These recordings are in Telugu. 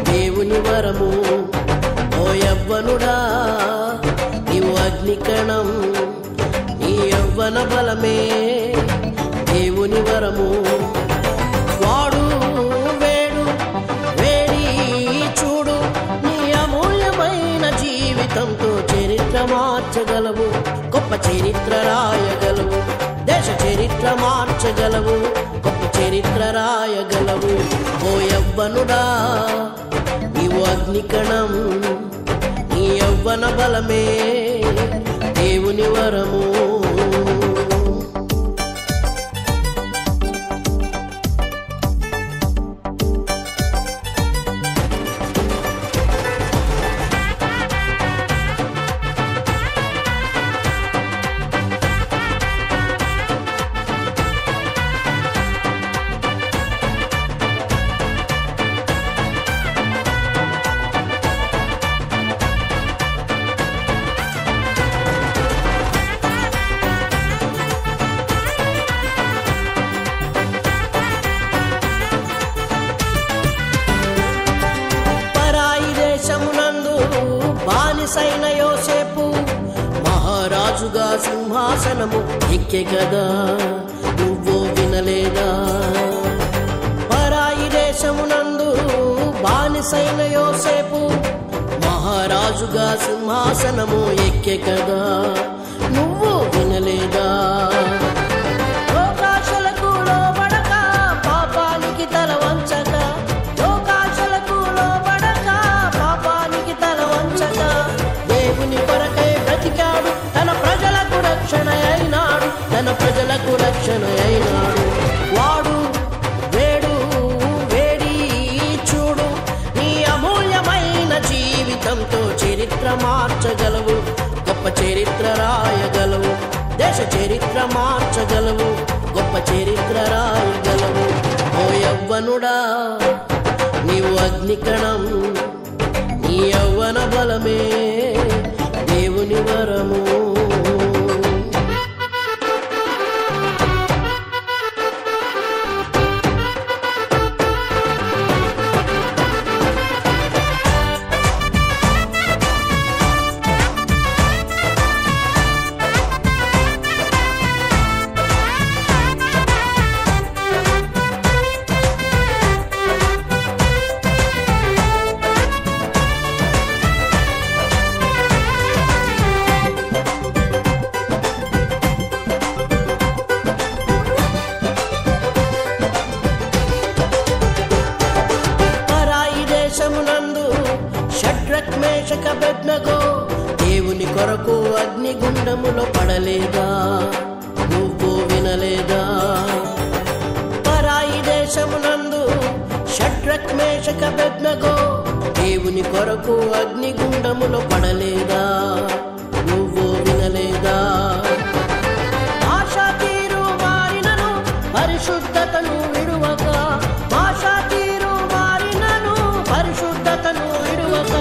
దేవుని వరము. ఓ యవ్వనుడా నీవు అగ్నికణం, నీ యవ్వన బలమే దేవుని వరము. వాడు వేడు వేడి చూడు, నీ అమూల్యమైన జీవితంతో చరిత్ర మార్చగలవు, గొప్ప చరిత్ర రాయగలవు, దేశ చరిత్ర మార్చగలవు, గొప్ప చరిత్ర రాయగలవు. ఓ యవ్వనుడా నీవు అగ్నికణం, నీ యవ్వన బలమే దేవుని వరము. బానిసైన యోసేపు మహారాజుగా సింహాసనము ఎక్కే కదా, నువ్వు వినలేదా? పరాయి దేశమునందు బానిసైన యోసేపు మహారాజుగా సింహాసనము ఎక్కే కదా, నువ్వు వినలేదా? లోకాశలకు లోబడక పాపానికి తల వంచక, లోకాశలకు లోబడక పాపానికి తల వంచక, దేవుని కొరకై బ్రతికాడు, తన ప్రజలకు రక్షణ అయినాడు, తన ప్రజలకు రక్షణ అయినాడు. వాడు వేడు వేడి చూడు, నీ అమూల్యమైన జీవితంతో చరిత్ర మార్చగలవు, గొప్ప చరిత్ర రాయగలవు, దేశ చరిత్ర మార్చగలవు, గొప్ప చరిత్ర రాయగలవు. ఓ యవ్వనుడా నీవు అగ్నికణం, నీ యవ్వన బలమే దేవుని వరము. షడ్రక్ మేషక అబేద్నెగో దేవుని కొరకు అగ్నిగుండములో పడలేదా, నువ్వు వినలేదా? పరాయి దేశమునందు షడ్రక్ మేషక అబేద్నెగో దేవుని కొరకు అగ్నిగుండములో పడలేదా, నువ్వు వినలేదా? భాషా తీరు మారినను పరిశుద్ధతను విడువక, భాషా తీరు మారినను పరిశుద్ధతను విడువక,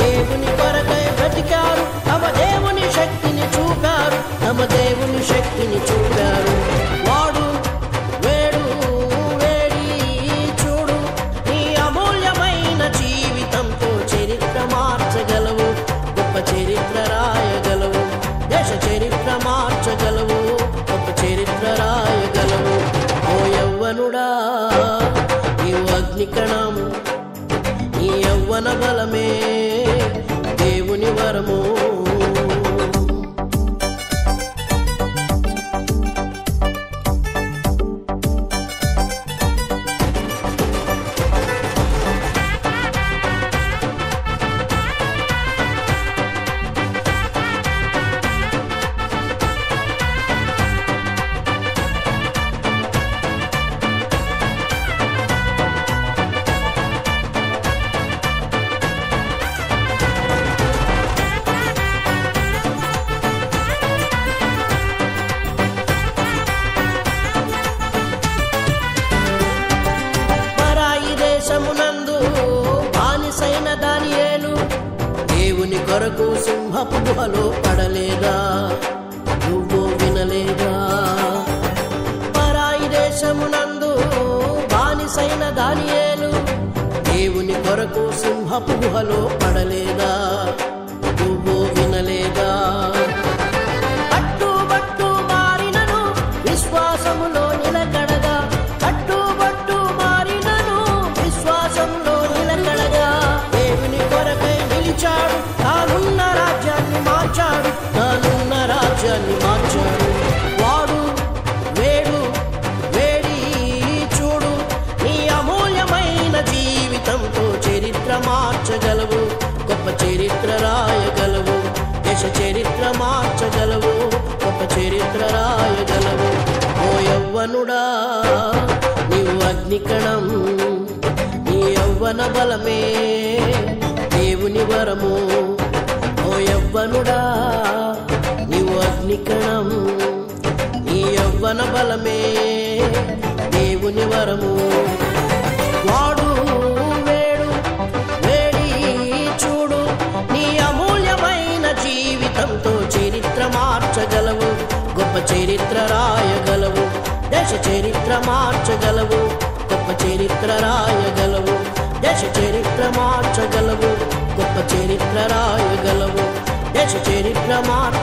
దేవుని కొరకై బ్రతికారు, తమ దేవుని శక్తిని చూపారు, తమ దేవుని శక్తిని చూపారు. వాడు వేడు వేడి చూడు, నీ అమూల్యమైన జీవితంతో చరిత్ర మార్చగలవు, గొప్ప చరిత్ర రాయగలవు, దేశ చరిత్ర మార్చగలవు, గొప్ప చరిత్ర రాయగలవు. ఓ యవ్వనుడా నీవు అగ్నికణం, నీ యవ్వన బలమే దేవుని వరము. బానిసైన దానియేలు దేవుని కొరకు సింహపు గుహలో పడలేదా, నువ్వు వినలేదా? పరాయి దేశమునందు బానిసైన దానియేలు దేవుని కొరకు సింహపు గుహలో పడలేదా? నువ్వు వినలేదా? కట్టుబట్టు మారినను విశ్వాసములో నిలకడగా, కట్టుబట్టు మారినను విశ్వాసంలో నిలకడగా, దేవుని కొరకై నిలిచాడు, తానున్న రాజ్యాన్ని మార్చాడు, తానున్న రాజ్యాన్ని మార్చాడు. వాడు వేడు వేడి చూడు, నీ అమూల్యమైన జీవితంతో చరిత్ర మార్చగలవు, గొప్ప చరిత్ర రాయగలవు, దేశ చరిత్ర మార్చగలవు, గొప్ప చరిత్ర రాయగలవు. ఓ యవ్వనుడా నీవు అగ్నికణం, నీ యవ్వన బలమే దేవుని వరము. ఓ యవ్వనుడా నీవు అగ్నికణం, నీ యవ్వన బలమే దేవుని వరము. వాడు వేడు వేడి చూడు, నీ అమూల్యమైన జీవితంతో చరిత్ర మార్చగలవు, గొప్ప చరిత్ర రాయగలవు, దేశ చరిత్ర మార్చగలవు, గొప్ప చరిత్ర రాయగలవు, దేశ చరిత్ర మార్చగలవు, గొప్ప చరిత్ర రాయగలవు, దేశ చరిత్ర మార్చ